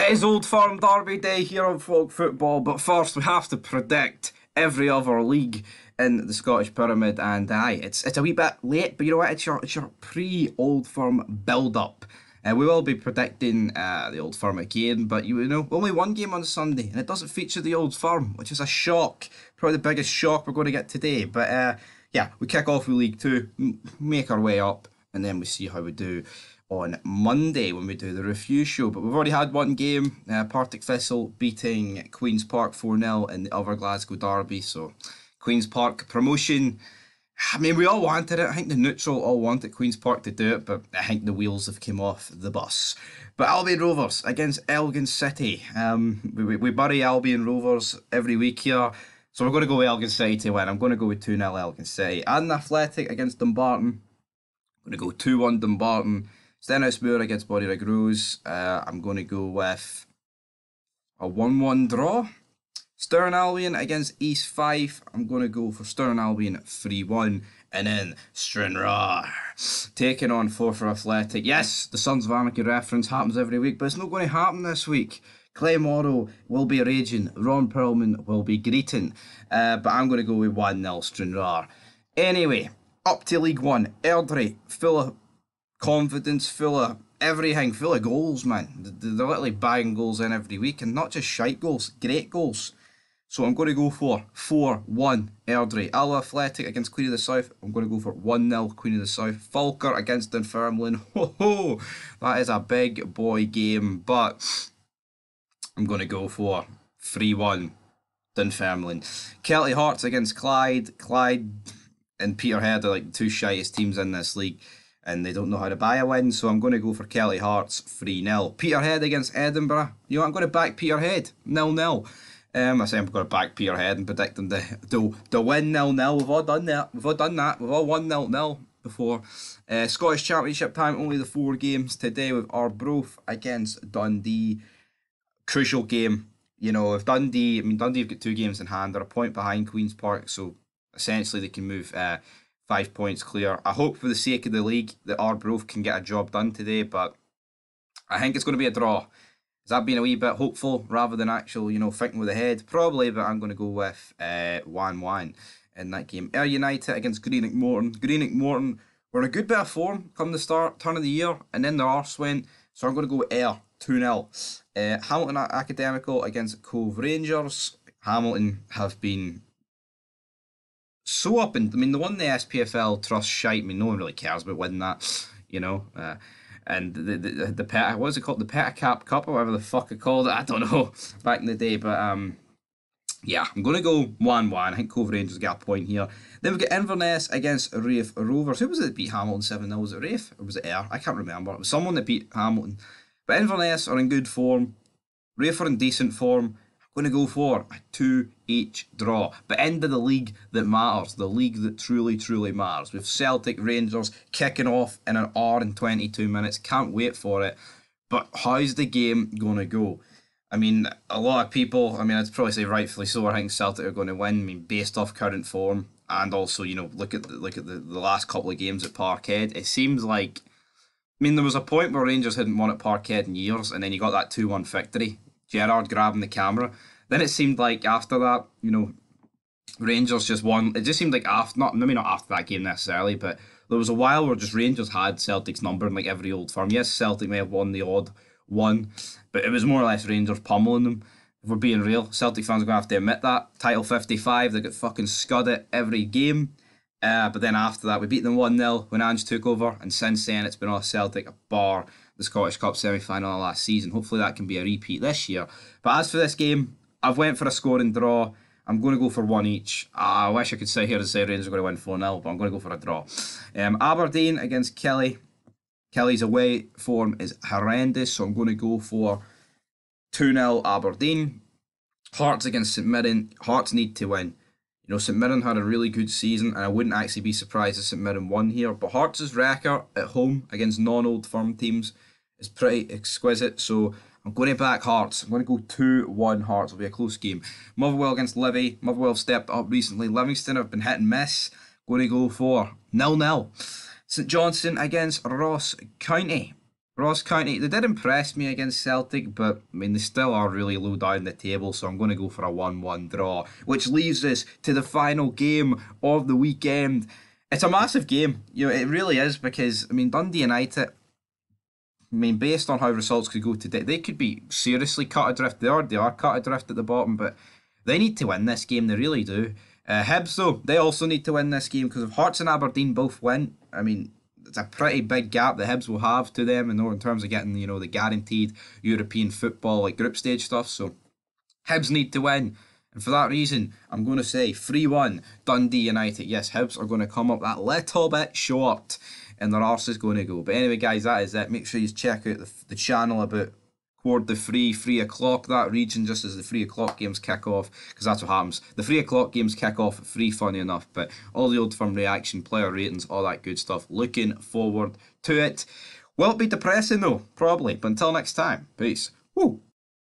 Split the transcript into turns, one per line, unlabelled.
It is Old Firm Derby Day here on Folk Football, but first we have to predict every other league in the Scottish Pyramid, and it's a wee bit late, but you know what? It's your pre-Old Firm build-up. We will be predicting the Old Firm again, but you know, only one game on Sunday, and it doesn't feature the Old Firm, which is a shock. Probably the biggest shock we're going to get today. But yeah, we kick off with League Two, make our way up, and then we see how we do on Monday when we do the review show. But we've already had one game, Partick Thistle beating Queen's Park 4-0 in the other Glasgow derby. So Queen's Park promotion, I mean, we all wanted it. I think the neutral all wanted Queen's Park to do it, but I think the wheels have come off the bus. But Albion Rovers against Elgin City. We bury Albion Rovers every week here. So we're going to go with Elgin City to win. I'm going to go with 2-0 Elgin City. And Athletic against Dumbarton. I'm going to go 2-1 Dumbarton. Stenhousemoor against Borderygg Rose. I'm going to go with a 1-1 draw. Stirling Albion against East Fife. I'm going to go for Stirling Albion 3-1. And then Stranraer taking on Forfar Athletic. Yes, the Sons of Anarchy reference happens every week, but it's not going to happen this week. Clay Morrow will be raging. Ron Perlman will be greeting. But I'm going to go with 1-0 Stranraer. Anyway, up to League One. Airdrie, full of confidence, full of everything, full of goals, man. They're literally banging goals in every week, and not just shite goals, great goals. So I'm going to go for 4-1 Airdrie. Alloa Athletic against Queen of the South. I'm going to go for 1-0 Queen of the South. Falkirk against Dunfermline. Ho ho! That is a big boy game, but I'm going to go for 3-1 Dunfermline. Kelty Hearts against Clyde. Clyde and Peterhead are like the two shiest teams in this league, and they don't know how to buy a win, so I'm going to go for Kelty Hearts 3-0. Peterhead against Edinburgh. You know what, I'm going to back Peterhead 0-0. I say I'm going to back Peterhead and predict them to win 0-0. We've all done that. We've all won 0-0 before. Scottish Championship time, only the 4 games today with Arbroath against Dundee. Crucial game. You know, if Dundee have got 2 games in hand. They're a point behind Queen's Park, so essentially they can move 5 points clear. I hope for the sake of the league that Arbroath can get a job done today, but I think it's going to be a draw. Is that being a wee bit hopeful rather than actual, you know, thinking with the head? Probably, but I'm going to go with 1-1 in that game. Ayr United against Greenock Morton. Greenock Morton were in a good bit of form come the turn of the year, and then their arse went. So I'm going to go with Ayr 2-0. Hamilton Academical against Cove Rangers. Hamilton have been so up and I mean, they won the SPFL Trust shite. I mean, no one really cares about winning that, you know. And the Pet, what was it called? The Petacap Cup or whatever the fuck it called it. I don't know back in the day, but yeah, I'm gonna go 1-1. I think Cove Rangers get a point here. Then we get Inverness against Raith Rovers. Who was it that beat Hamilton 7-0? Was it Raith or was it Ayr? I can't remember. It was someone that beat Hamilton. But Inverness are in good form. Raith are in decent form. I'm going to go for a 2-each draw. But end of the league that matters, the league that truly, truly matters. With Celtic Rangers kicking off in an hour and 22 minutes. Can't wait for it. But how's the game going to go? I mean, a lot of people, I mean, I'd probably say rightfully so, I think Celtic are going to win. I mean, based off current form. And also, you know, look at the last couple of games at Parkhead. It seems like, I mean, there was a point where Rangers hadn't won at Parkhead in years, and then you got that 2-1 victory. Gerrard grabbing the camera. Then it seemed like after that, you know, Rangers just won. It just seemed like after, maybe not after that game necessarily, but there was a while where just Rangers had Celtic's number in like every Old Firm. Yes, Celtic may have won the odd one, but it was more or less Rangers pummeling them. If we're being real, Celtic fans are going to have to admit that. Title 55, they got fucking scudded every game. But then after that, we beat them 1-0 when Ange took over, and since then it's been all Celtic, bar the Scottish Cup semi-final last season. Hopefully that can be a repeat this year. But as for this game, I've went for a scoring draw. I'm going to go for 1 each. I wish I could sit here and say Rangers are going to win 4-0, but I'm going to go for a draw. Aberdeen against Kelly. Kelly's away form is horrendous, so I'm going to go for 2-0 Aberdeen. Hearts against St Mirren. Hearts need to win. You know, St Mirren had a really good season, and I wouldn't actually be surprised if St Mirren won here. But Hearts' record at home against non-Old Firm teams is pretty exquisite, so I'm going to back Hearts. I'm going to go 2-1 Hearts. It'll be a close game. Motherwell against Livy. Motherwell have stepped up recently. Livingston have been hit and miss. Going to go for 0-0. St Johnstone against Ross County. Ross County, they did impress me against Celtic, but I mean, they still are really low down the table, so I'm going to go for a 1-1 draw, which leaves us to the final game of the weekend. It's a massive game, it really is, because I mean, Dundee United, I mean, based on how results could go today, they could be seriously cut adrift. They are cut adrift at the bottom, but they need to win this game, they really do. Hibs, though, they also need to win this game, because if Hearts and Aberdeen both win, I mean, it's a pretty big gap the Hibs will have to them in terms of getting, the guaranteed European football, like group stage stuff. So Hibs need to win. And for that reason, I'm going to say 3-1 Dundee United. Yes, Hibs are going to come up that little bit short and their arse is going to go. But anyway, guys, that is it. Make sure you check out the channel about toward the 3 o'clock, that region, just as the 3 o'clock games kick off, because that's what happens. The 3 o'clock games kick off at 3, funny enough, but all the Old Firm reaction, player ratings, all that good stuff. Looking forward to it. Will it be depressing though? Probably. But until next time, peace. Woo!